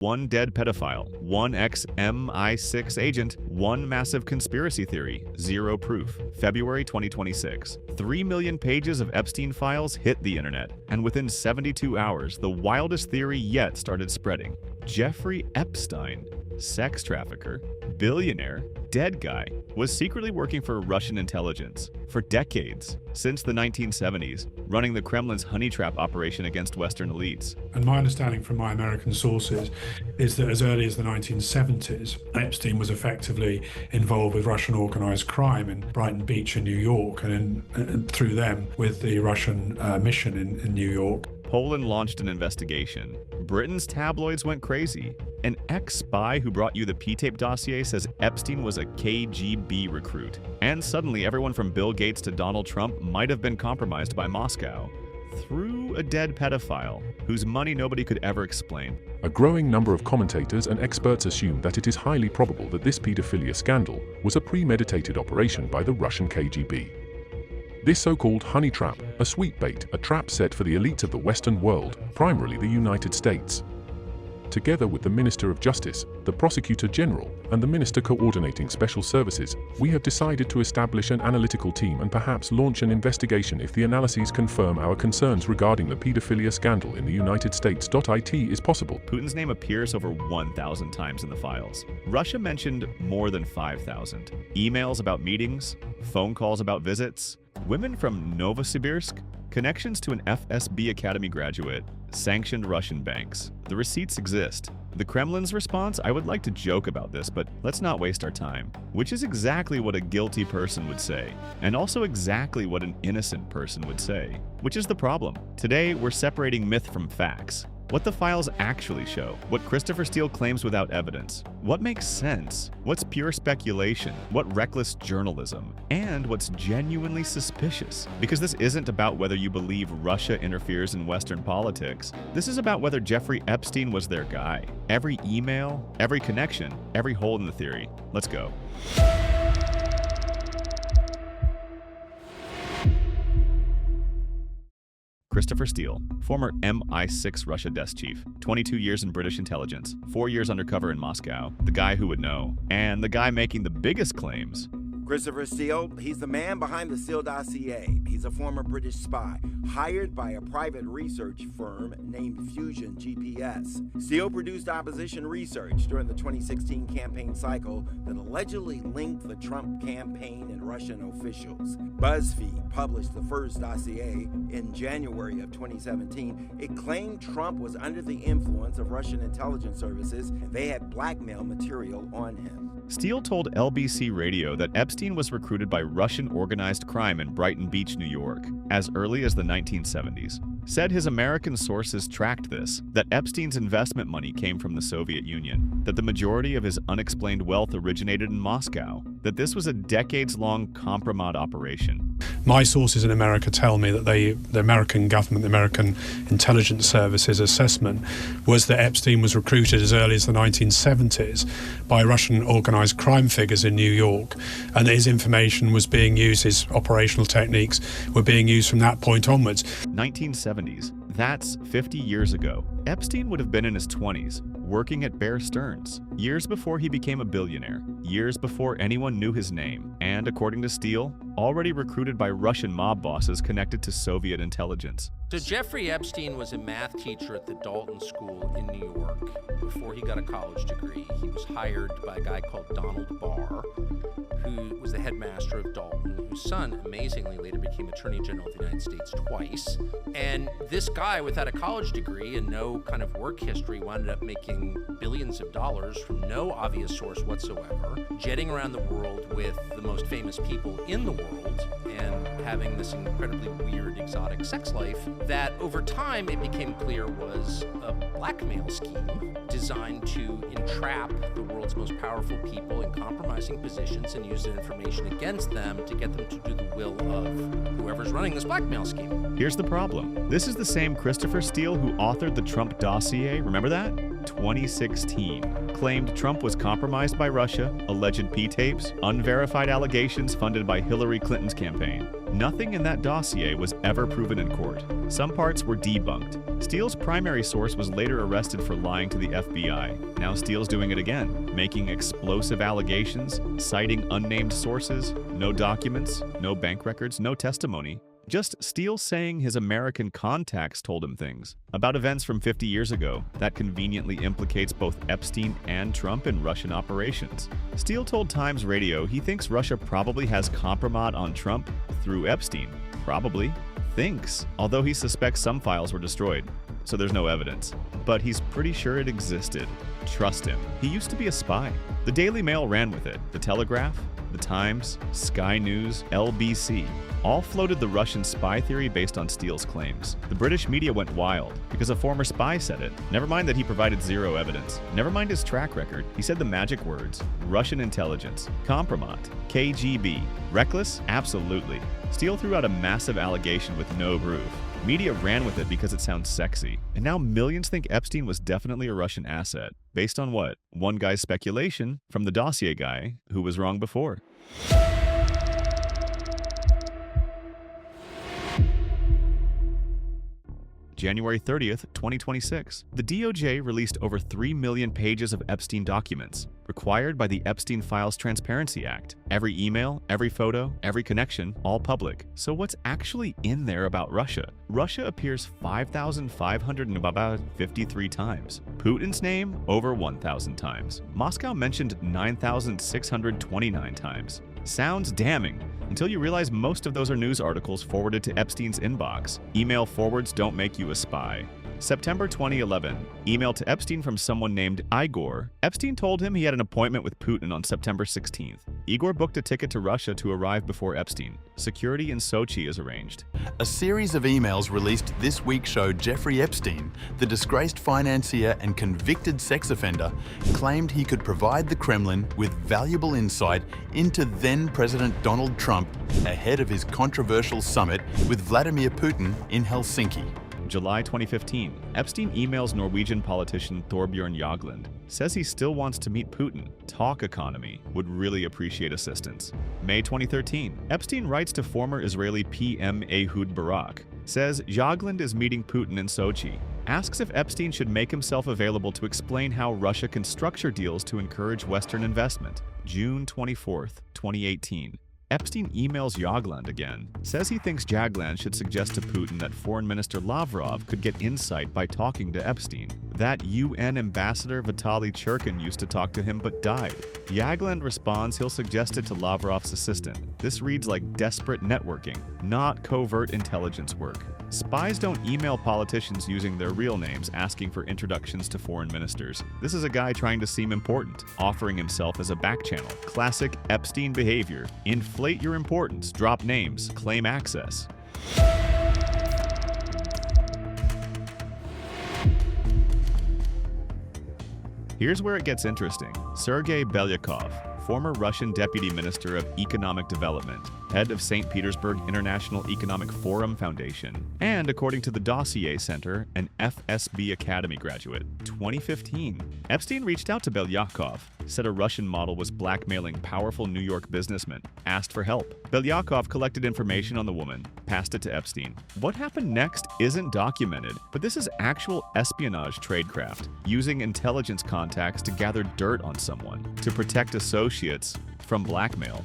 One dead pedophile, one ex-MI6 agent, one massive conspiracy theory, zero proof. February 2026. 3 million pages of Epstein files hit the internet, and within 72 hours, the wildest theory yet started spreading. Jeffrey Epstein, sex trafficker, billionaire, dead guy, was secretly working for Russian intelligence for decades, since the 1970s, running the Kremlin's honey trap operation against Western elites. And my understanding from my American sources is that as early as the 1970s, Epstein was effectively involved with Russian organized crime in Brighton Beach in New York, and through them with the Russian mission in New York. Poland launched an investigation. Britain's tabloids went crazy. An ex-spy who brought you the P-tape dossier says Epstein was a KGB recruit. And suddenly everyone from Bill Gates to Donald Trump might have been compromised by Moscow through a dead pedophile whose money nobody could ever explain. A growing number of commentators and experts assume that it is highly probable that this pedophilia scandal was a premeditated operation by the Russian KGB. This so-called honey trap, a sweet bait, a trap set for the elites of the Western world, primarily the United States. Together with the Minister of Justice, the Prosecutor General, and the Minister coordinating special services, we have decided to establish an analytical team and perhaps launch an investigation if the analyses confirm our concerns regarding the pedophilia scandal in the United States. It is possible. Putin's name appears over 1,000 times in the files. Russia mentioned more than 5,000. Emails about meetings, phone calls about visits, women from Novosibirsk, connections to an FSB Academy graduate, sanctioned Russian banks. The receipts exist. The Kremlin's response? I would like to joke about this, but let's not waste our time. Which is exactly what a guilty person would say, and also exactly what an innocent person would say. Which is the problem. Today, we're separating myth from facts. What the files actually show, what Christopher Steele claims without evidence, what makes sense, what's pure speculation, what reckless journalism, and what's genuinely suspicious. Because this isn't about whether you believe Russia interferes in Western politics. This is about whether Jeffrey Epstein was their guy. Every email, every connection, every hole in the theory. Let's go. Christopher Steele, former MI6 Russia desk chief, 22 years in British intelligence, 4 years undercover in Moscow, the guy who would know, and the guy making the biggest claims. Christopher Steele, he's the man behind the Steele Dossier. He's a former British spy, hired by a private research firm named Fusion GPS. Steele produced opposition research during the 2016 campaign cycle that allegedly linked the Trump campaign and Russian officials. BuzzFeed published the first dossier in January of 2017. It claimed Trump was under the influence of Russian intelligence services, and they had blackmail material on him. Steele told LBC Radio that Epstein was recruited by Russian organized crime in Brighton Beach, New York, as early as the 1970s. Said his American sources tracked this, that Epstein's investment money came from the Soviet Union, that the majority of his unexplained wealth originated in Moscow, that this was a decades-long compromise operation. My sources in America tell me that the American government, the American intelligence services assessment was that Epstein was recruited as early as the 1970s by Russian organized crime figures in New York, and that his information was being used, his operational techniques were being used from that point onwards. 1970s. That's 50 years ago. Epstein would have been in his 20s, working at Bear Stearns, years before he became a billionaire, years before anyone knew his name, and according to Steele, already recruited by Russian mob bosses connected to Soviet intelligence. So Jeffrey Epstein was a math teacher at the Dalton School in New York. Before he got a college degree, he was hired by a guy called Donald Barr, who was the headmaster of Dalton, whose son, amazingly, later became Attorney General of the United States twice. And this guy, without a college degree and no kind of work history, wound up making billions of dollars from no obvious source whatsoever, jetting around the world with the most famous people in the world, and having this incredibly weird, exotic sex life that over time it became clear was a blackmail scheme designed to entrap the world's most powerful people in compromising positions and use their information against them to get them to do the will of whoever's running this blackmail scheme. Here's the problem. This is the same Christopher Steele who authored the Trump dossier, remember that? 2016 claimed Trump was compromised by Russia, alleged P-tapes, unverified allegations funded by Hillary Clinton's campaign. Nothing in that dossier was ever proven in court. Some parts were debunked. Steele's primary source was later arrested for lying to the FBI. Now Steele's doing it again, making explosive allegations, citing unnamed sources, no documents, no bank records, no testimony. Just Steele saying his American contacts told him things about events from 50 years ago that conveniently implicates both Epstein and Trump in Russian operations. Steele told Times Radio he thinks Russia probably has compromise on Trump through Epstein. Probably. Thinks, although he suspects some files were destroyed, so there's no evidence. But he's pretty sure it existed. Trust him. He used to be a spy. The Daily Mail ran with it. The Telegraph, The Times, Sky News, LBC, all floated the Russian spy theory based on Steele's claims. The British media went wild because a former spy said it. Never mind that he provided zero evidence. Never mind his track record. He said the magic words: Russian intelligence, compromise, KGB. Reckless? Absolutely. Steele threw out a massive allegation with no proof. Media ran with it because it sounds sexy. And now millions think Epstein was definitely a Russian asset. Based on what? One guy's speculation from the Dossier guy who was wrong before. January 30th, 2026. The DOJ released over 3 million pages of Epstein documents, required by the Epstein Files Transparency Act. Every email, every photo, every connection, all public. So what's actually in there about Russia? Russia appears 5,553 times. Putin's name over 1,000 times. Moscow mentioned 9,629 times. Sounds damning, until you realize most of those are news articles forwarded to Epstein's inbox. Email forwards don't make you a spy. September 2011, email to Epstein from someone named Igor. Epstein told him he had an appointment with Putin on September 16th. Igor booked a ticket to Russia to arrive before Epstein. Security in Sochi is arranged. A series of emails released this week showed Jeffrey Epstein, the disgraced financier and convicted sex offender, claimed he could provide the Kremlin with valuable insight into then-President Donald Trump ahead of his controversial summit with Vladimir Putin in Helsinki. July 2015, Epstein emails Norwegian politician Thorbjørn Jagland, says he still wants to meet Putin. Talk economy, would really appreciate assistance. May 2013, Epstein writes to former Israeli PM Ehud Barak, says Jagland is meeting Putin in Sochi, asks if Epstein should make himself available to explain how Russia can structure deals to encourage Western investment. June 24th, 2018. Epstein emails Jagland again, says he thinks Jagland should suggest to Putin that Foreign Minister Lavrov could get insight by talking to Epstein. That UN ambassador Vitaly Churkin used to talk to him but died. Jagland responds he'll suggest it to Lavrov's assistant. This reads like desperate networking, not covert intelligence work. Spies don't email politicians using their real names asking for introductions to foreign ministers. This is a guy trying to seem important, offering himself as a back channel. Classic Epstein behavior. Inflate your importance, drop names, claim access. Here's where it gets interesting. Sergei Belyakov, former Russian Deputy Minister of Economic Development, head of St. Petersburg International Economic Forum Foundation, and according to the Dossier Center, an FSB Academy graduate. 2015. Epstein reached out to Belyakov, said a Russian model was blackmailing powerful New York businessmen, asked for help. Belyakov collected information on the woman, passed it to Epstein. What happened next isn't documented, but this is actual espionage tradecraft, using intelligence contacts to gather dirt on someone, to protect associates from blackmail.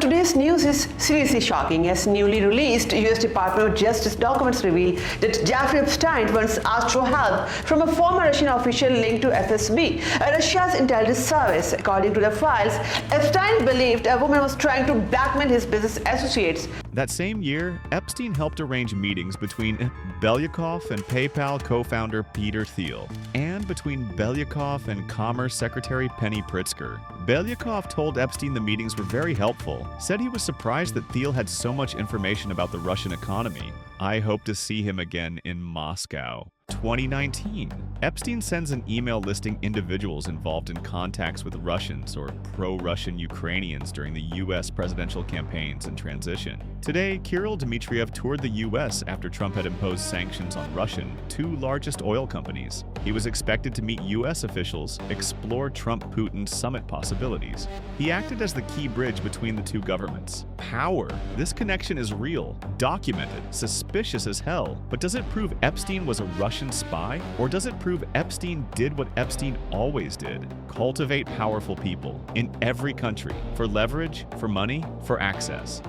Today's news is seriously shocking, as newly released U.S. Department of Justice documents reveal that Jeffrey Epstein once asked for help from a former Russian official linked to FSB, Russia's intelligence service. According to the files, Epstein believed a woman was trying to blackmail his business associates. That same year, Epstein helped arrange meetings between Belyakov and PayPal co-founder Peter Thiel, and between Belyakov and Commerce Secretary Penny Pritzker. Belyakov told Epstein the meetings were very helpful, said he was surprised that Thiel had so much information about the Russian economy. I hope to see him again in Moscow. 2019. Epstein sends an email listing individuals involved in contacts with Russians or pro-Russian Ukrainians during the U.S. presidential campaigns and transition. Today, Kirill Dmitriev toured the U.S. after Trump had imposed sanctions on Russian, two largest oil companies. He was expected to meet U.S. officials, explore Trump-Putin summit possibilities. He acted as the key bridge between the two governments. Power. This connection is real, documented, suspicious as hell. But does it prove Epstein was a Russian spy? Or does it prove Epstein did what Epstein always did? Cultivate powerful people in every country for leverage, for money, for access.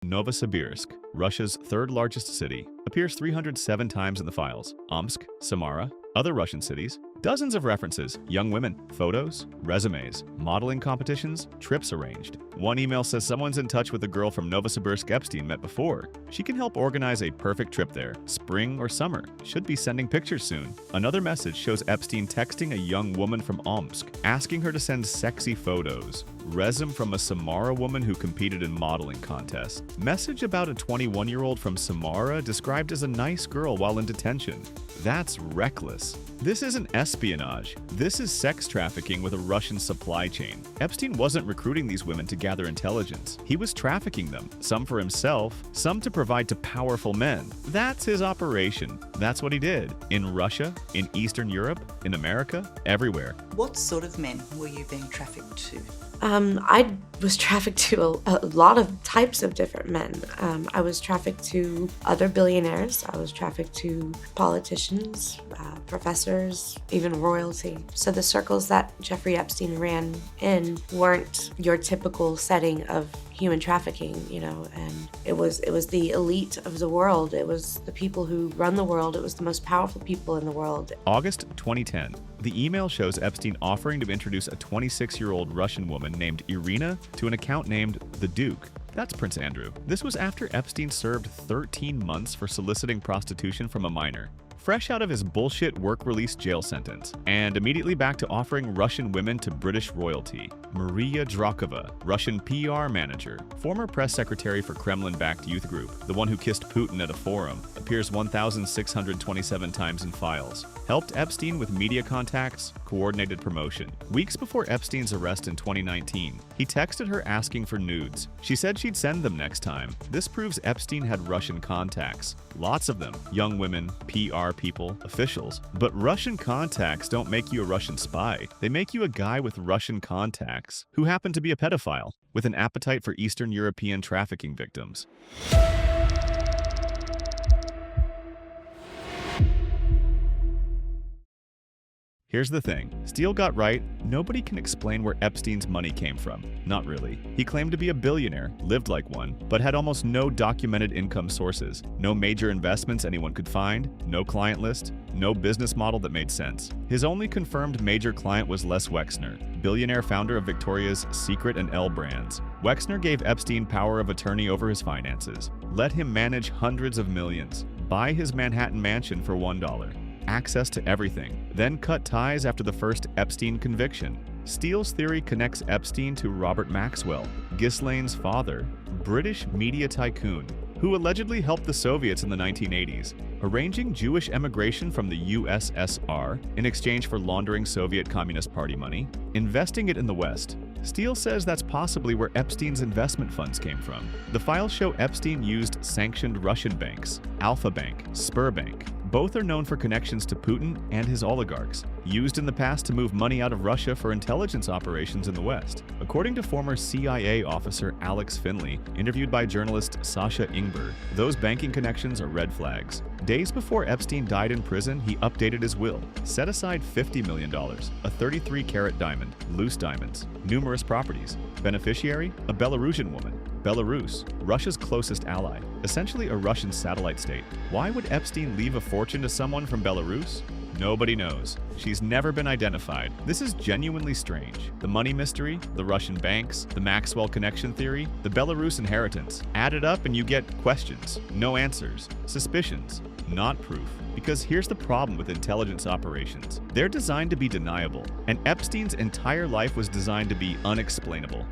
Novosibirsk, Russia's third largest city, appears 307 times in the files. Omsk, Samara, other Russian cities, dozens of references, young women, photos, resumes, modeling competitions, trips arranged. One email says someone's in touch with a girl from Novosibirsk Epstein met before. She can help organize a perfect trip there, spring or summer. Should be sending pictures soon. Another message shows Epstein texting a young woman from Omsk, asking her to send sexy photos. Resume from a Samara woman who competed in modeling contests. Message about a 21-year-old from Samara described as a nice girl while in detention. That's reckless. This isn't espionage. This is sex trafficking with a Russian supply chain. Epstein wasn't recruiting these women to gather intelligence. He was trafficking them, some for himself, some to provide to powerful men. That's his operation. That's what he did. In Russia, in Eastern Europe, in America, everywhere. What sort of men were you being trafficked to? I was trafficked to a lot of types of different men. I was trafficked to other billionaires. I was trafficked to politicians, professors, even royalty. So the circles that Jeffrey Epstein ran in weren't your typical setting of human trafficking, and it was the elite of the world. It was the people who run the world. It was the most powerful people in the world. August 2010. The email shows Epstein offering to introduce a 26-year-old Russian woman named Irina to an account named The Duke. That's Prince Andrew. This was after Epstein served 13 months for soliciting prostitution from a minor. Fresh out of his bullshit work release jail sentence, and immediately back to offering Russian women to British royalty. Maria Drakova, Russian PR manager, former press secretary for Kremlin-backed youth group, the one who kissed Putin at a forum, appears 1,627 times in files. Helped Epstein with media contacts, coordinated promotion. Weeks before Epstein's arrest in 2019, he texted her asking for nudes. She said she'd send them next time. This proves Epstein had Russian contacts. Lots of them. Young women, PR people, officials. But Russian contacts don't make you a Russian spy. They make you a guy with Russian contacts who happen to be a pedophile with an appetite for Eastern European trafficking victims. Here's the thing. Steele got right. Nobody can explain where Epstein's money came from. Not really. He claimed to be a billionaire, lived like one, but had almost no documented income sources, no major investments anyone could find, no client list, no business model that made sense. His only confirmed major client was Les Wexner, billionaire founder of Victoria's Secret and Elle brands. Wexner gave Epstein power of attorney over his finances, let him manage hundreds of millions, buy his Manhattan mansion for $1. Access to everything, then cut ties after the first Epstein conviction. Steele's theory connects Epstein to Robert Maxwell, Ghislaine's father, British media tycoon, who allegedly helped the Soviets in the 1980s, arranging Jewish emigration from the USSR in exchange for laundering Soviet Communist Party money, investing it in the West. Steele says that's possibly where Epstein's investment funds came from. The files show Epstein used sanctioned Russian banks, Alpha Bank, Sberbank. Both are known for connections to Putin and his oligarchs, used in the past to move money out of Russia for intelligence operations in the West. According to former CIA officer Alex Finley, interviewed by journalist Sasha Ingber, those banking connections are red flags. Days before Epstein died in prison, he updated his will, set aside $50 million, a 33-carat diamond, loose diamonds, numerous properties. Beneficiary? A Belarusian woman. Belarus, Russia's closest ally, essentially a Russian satellite state. Why would Epstein leave a fortune to someone from Belarus? Nobody knows. She's never been identified. This is genuinely strange. The money mystery, the Russian banks, the Maxwell connection theory, the Belarus inheritance. Add it up and you get questions, no answers, suspicions, not proof. Because here's the problem with intelligence operations. They're designed to be deniable, and Epstein's entire life was designed to be unexplainable.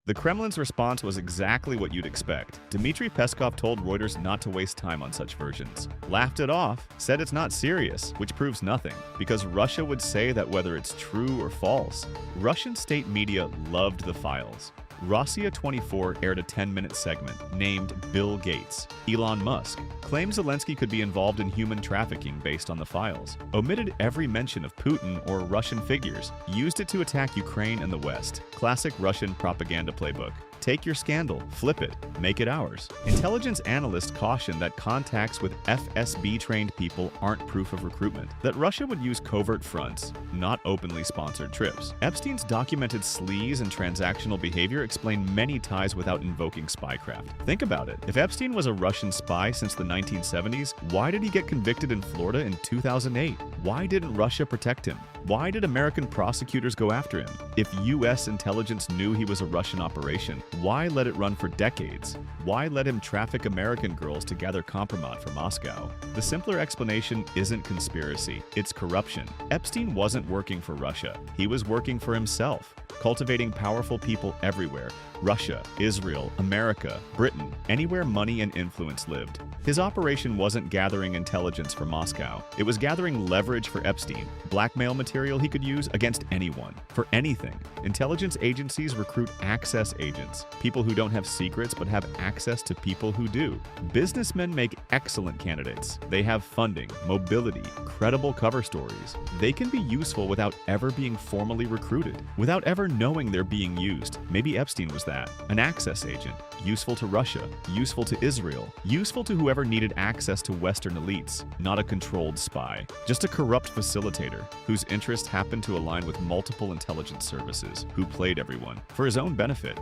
The Kremlin's response was exactly what you'd expect. Dmitry Peskov told Reuters not to waste time on such versions, laughed it off, said it's not serious, which proves nothing, because Russia would say that whether it's true or false. Russian state media loved the files. Rossiya 24 aired a 10-minute segment named Bill Gates. Elon Musk claimed Zelensky could be involved in human trafficking based on the files, omitted every mention of Putin or Russian figures, used it to attack Ukraine and the West. Classic Russian propaganda playbook. Take your scandal, flip it, make it ours. Intelligence analysts cautioned that contacts with FSB-trained people aren't proof of recruitment, that Russia would use covert fronts, not openly sponsored trips. Epstein's documented sleaze and transactional behavior explain many ties without invoking spycraft. Think about it. If Epstein was a Russian spy since the 1970s, why did he get convicted in Florida in 2008? Why didn't Russia protect him? Why did American prosecutors go after him? If U.S. intelligence knew he was a Russian operation, why let it run for decades? Why let him traffic American girls to gather compromat for Moscow? The simpler explanation isn't conspiracy, it's corruption. Epstein wasn't working for Russia. He was working for himself, cultivating powerful people everywhere. Russia, Israel, America, Britain, anywhere money and influence lived. His operation wasn't gathering intelligence for Moscow. It was gathering leverage for Epstein, blackmail material he could use against anyone, for anything. Intelligence agencies recruit access agents, people who don't have secrets but have access to people who do. Businessmen make excellent candidates. They have funding, mobility, credible cover stories. They can be useful without ever being formally recruited, without ever knowing they're being used. Maybe Epstein was that, an access agent, useful to Russia, useful to Israel, useful to whoever needed access to Western elites, not a controlled spy, just a corrupt facilitator whose interests happened to align with multiple intelligence services, who played everyone for his own benefit.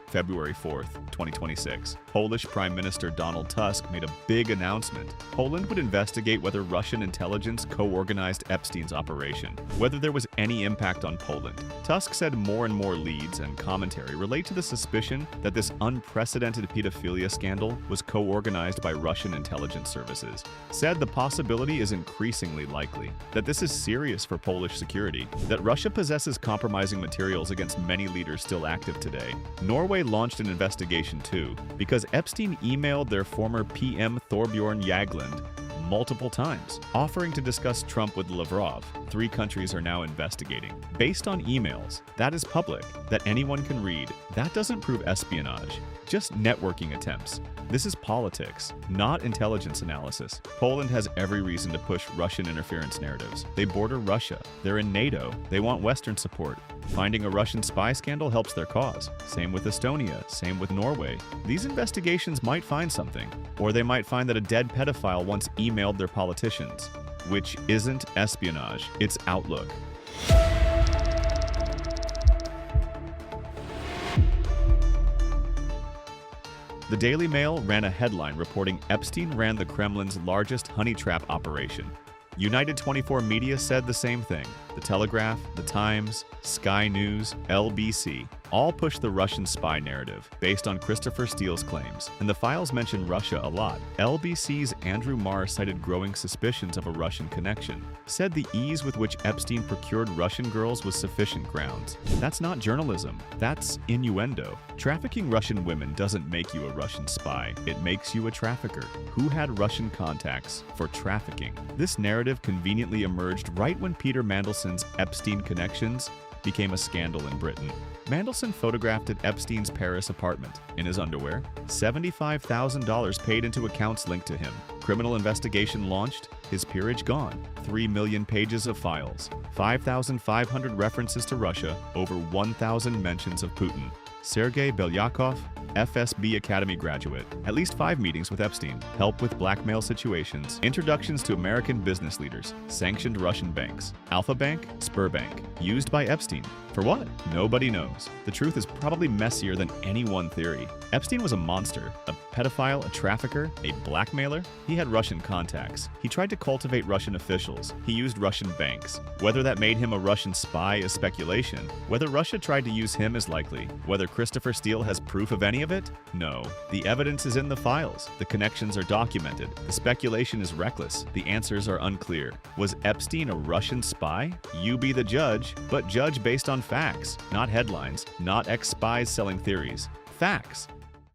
February 4th, 2026. Polish Prime Minister Donald Tusk made a big announcement. Poland would investigate whether Russian intelligence co-organized Epstein's operation, whether there was any impact on Poland. Tusk said more and more leads and commentary relate to the suspicion that this unprecedented pedophilia scandal was co-organized by Russian intelligence services. Said the possibility is increasingly likely, that this is serious for Polish security, that Russia possesses compromising materials against many leaders still active today. Norway launched an investigation too, because Epstein emailed their former PM Thorbjorn Jagland multiple times, offering to discuss Trump with Lavrov. 3 countries are now investigating. Based on emails, that is public, that anyone can read. That doesn't prove espionage, just networking attempts. This is politics, not intelligence analysis. Poland has every reason to push Russian interference narratives. They border Russia. They're in NATO. They want Western support. Finding a Russian spy scandal helps their cause. Same with Estonia, same with Norway. These investigations might find something, or they might find that a dead pedophile once emailed their politicians, which isn't espionage, it's outlook. The Daily Mail ran a headline reporting Epstein ran the Kremlin's largest honey trap operation. United 24 Media said the same thing. The Telegraph, The Times, Sky News, LBC all pushed the Russian spy narrative based on Christopher Steele's claims, and the files mention Russia a lot. LBC's Andrew Marr cited growing suspicions of a Russian connection, said the ease with which Epstein procured Russian girls was sufficient grounds. That's not journalism, that's innuendo. Trafficking Russian women doesn't make you a Russian spy, it makes you a trafficker. Who had Russian contacts for trafficking? This narrative conveniently emerged right when Peter Mandelson's Epstein connections became a scandal in Britain. Mandelson photographed at Epstein's Paris apartment in his underwear. $75,000 paid into accounts linked to him. Criminal investigation launched. His peerage gone. 3 million pages of files. 5,500 references to Russia. Over 1,000 mentions of Putin. Sergei Belyakov, FSB Academy graduate, at least 5 meetings with Epstein, help with blackmail situations, introductions to American business leaders, sanctioned Russian banks, Alpha Bank, Sberbank, used by Epstein. For what? Nobody knows. The truth is probably messier than any one theory. Epstein was a monster, a pedophile, a trafficker, a blackmailer. He had Russian contacts. He tried to cultivate Russian officials. He used Russian banks. Whether that made him a Russian spy is speculation. Whether Russia tried to use him is likely. Whether Christopher Steele has proof of any of it? No. The evidence is in the files. The connections are documented. The speculation is reckless. The answers are unclear. Was Epstein a Russian spy? You be the judge, but judge based on facts, not headlines, not ex-spies selling theories. Facts.